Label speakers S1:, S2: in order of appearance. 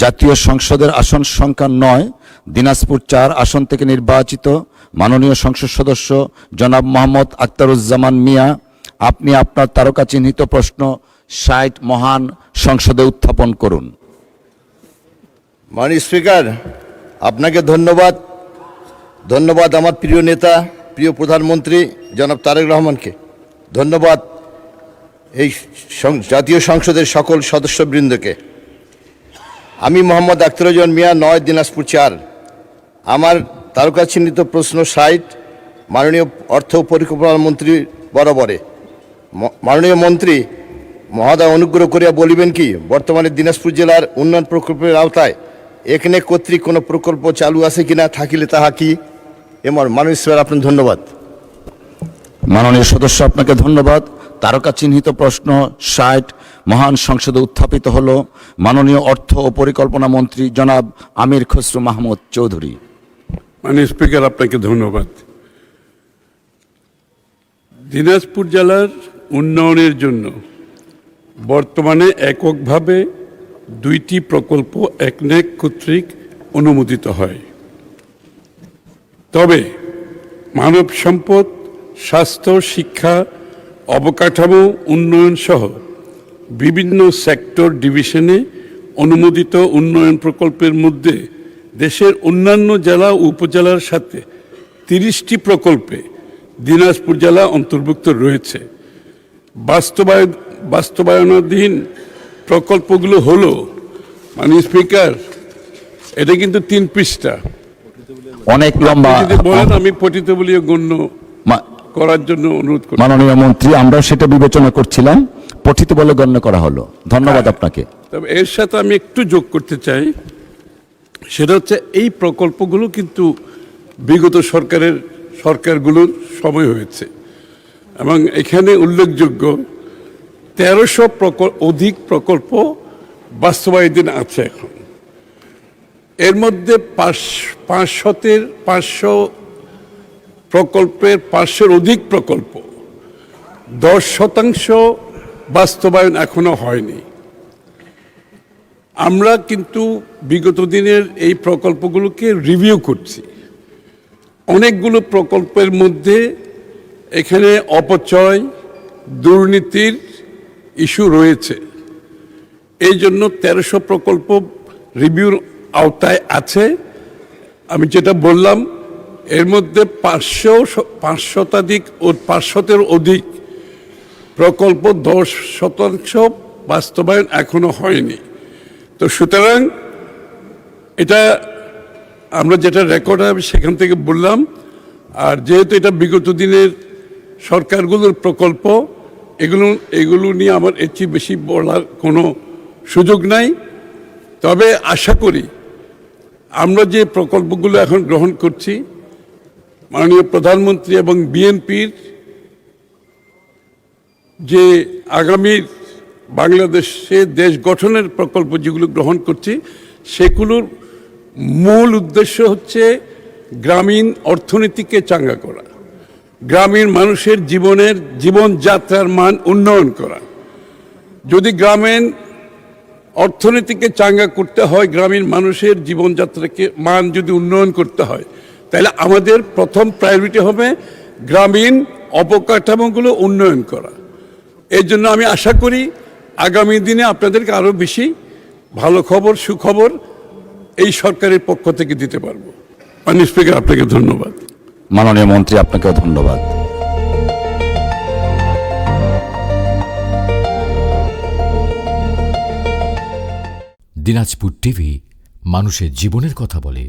S1: জাতীয় সংসদের আসন সংখ্যা 9, দিনাজপুর 4 আসন থেকে নির্বাচিত মাননীয় সংসদ সদস্য জনাব মোহাম্মদ আখতারুজ্জামান মিয়া, আপনি আপনার তারকা চিহ্নিত প্রশ্ন 60 মহান সংসদে উত্থাপন করুন।
S2: মাননীয় স্পিকার, আপনাকে ধন্যবাদ। আমার প্রিয় নেতা, প্রিয় প্রধানমন্ত্রী জনাব তারেক রহমানকে ধন্যবাদ, এই জাতীয় সংসদের সকল সদস্যবৃন্দকে। আমি মোহাম্মদ আখতারুজ্জামান মিয়া, 9 দিনাজপুর 4, আমার তারকা চিহ্নিত প্রশ্ন 60 মাননীয় অর্থ ও পরিকল্পনা মন্ত্রী বরাবরে। মাননীয় মন্ত্রী মহোদয়, অনুগ্রহ করিয়া বলিবেন কি বর্তমানে দিনাজপুর জেলার উন্নয়ন প্রকল্পের আওতায় এখানে কর্তৃক কোনো প্রকল্প চালু আছে কিনা, থাকিলে তাহা কি? মাননীয় স্যার, আপনার ধন্যবাদ।
S1: মাননীয় সদস্য, আপনাকে ধন্যবাদ। তারকা চিহ্নিত প্রশ্ন 60 মহান সংসদে উত্থাপিত হল মাননীয় অর্থ ও পরিকল্পনা মন্ত্রী জনাব আমির খসরু মাহমুদ চৌধুরী।
S3: মাননীয় স্পিকার, আপনাকে ধন্যবাদ। দিনাজপুর জেলার উন্নয়নের জন্য বর্তমানে এককভাবে 2টি প্রকল্প একনেক কর্তৃক অনুমোদিত হয়। তবে মানব সম্পদ, স্বাস্থ্য, শিক্ষা, অবকাঠামো উন্নয়ন সহ বিভিন্ন সেক্টর ডিভিশনে অনুমোদিত উন্নয়ন প্রকল্পের মধ্যে দেশের অন্যান্য জেলা ও উপজেলার সাথে 30টি প্রকল্পে দিনাজপুর জেলা অন্তর্ভুক্ত রয়েছে। বাস্তবায়নাধীন প্রকল্পগুলো হলো, মাননীয় স্পিকার, এটা কিন্তু 3 পৃষ্ঠা,
S1: অনেক লম্বা।
S3: বলেন আমি পঠিত বলিয়ে গণ্য করার জন্য অনুরোধ করি।
S1: মাননীয় মন্ত্রী, আমরা সেটা বিবেচনা করছিলাম, পঠিত বলে গণ্য করা হলো। ধন্যবাদ আপনাকে।
S3: তবে এর সাথে আমি একটু যোগ করতে চাই, সেটা হচ্ছে এই প্রকল্পগুলো কিন্তু বিগত সরকারগুলোর সময় হয়েছে এবং এখানে উল্লেখযোগ্য 1300 অধিক প্রকল্প বাস্তবায়িত আছে এখন। এর মধ্যে 500 প্রকল্পের 500-এর অধিক প্রকল্প 10% বাস্তবায়ন এখনো হয়নি। আমরা কিন্তু বিগত দিনের এই প্রকল্পগুলোকে রিভিউ করছি। অনেকগুলো প্রকল্পের মধ্যে এখানে অপচয়, দুর্নীতির ইস্যু রয়েছে। এই জন্য 1300 প্রকল্প রিভিউর আওতায় আছে। আমি যেটা বললাম, এর মধ্যে 500-এর অধিক প্রকল্প 10% বাস্তবায়ন এখনো হয়নি। তো সুতরাং এটা আমরা যেটা রেকর্ড হবে সেখান থেকে বললাম। আর যেহেতু এটা বিগত দিনের সরকারগুলোর প্রকল্প, এগুলো নিয়ে আমার এর চেয়ে বেশি বলার কোনো সুযোগ নাই। তবে আশা করি আমরা যে প্রকল্পগুলো এখন গ্রহণ করছি, মাননীয় প্রধানমন্ত্রী এবং বিএনপির যে আগামী বাংলাদেশে দেশ গঠনের প্রকল্প যেগুলো গ্রহণ করছি, সেগুলোর মূল উদ্দেশ্য হচ্ছে গ্রামীণ অর্থনীতিকে চাঙ্গা করা, গ্রামীণ মানুষের জীবনযাত্রার মান উন্নয়ন করা। যদি গ্রামীণ অর্থনীতিকে চাঙ্গা করতে হয়, গ্রামীণ মানুষের জীবনযাত্রাকে মান যদি উন্নয়ন করতে হয়, তাহলে আমাদের প্রথম প্রায়োরিটি হবে গ্রামীণ অবকাঠামোগুলো উন্নয়ন করা। এর জন্য আমি আশা করি আগামী দিনে আপনাদেরকে আরও বেশি ভালো খবর, সুখবর এই সরকারের পক্ষ থেকে দিতে পারবো। মাননীয় স্পিকার, আপনাকে ধন্যবাদ।
S1: মাননীয় মন্ত্রী, আপনাকেও ধন্যবাদ।
S4: দিনাজপুর টিভি মানুষের জীবনের কথা বলে।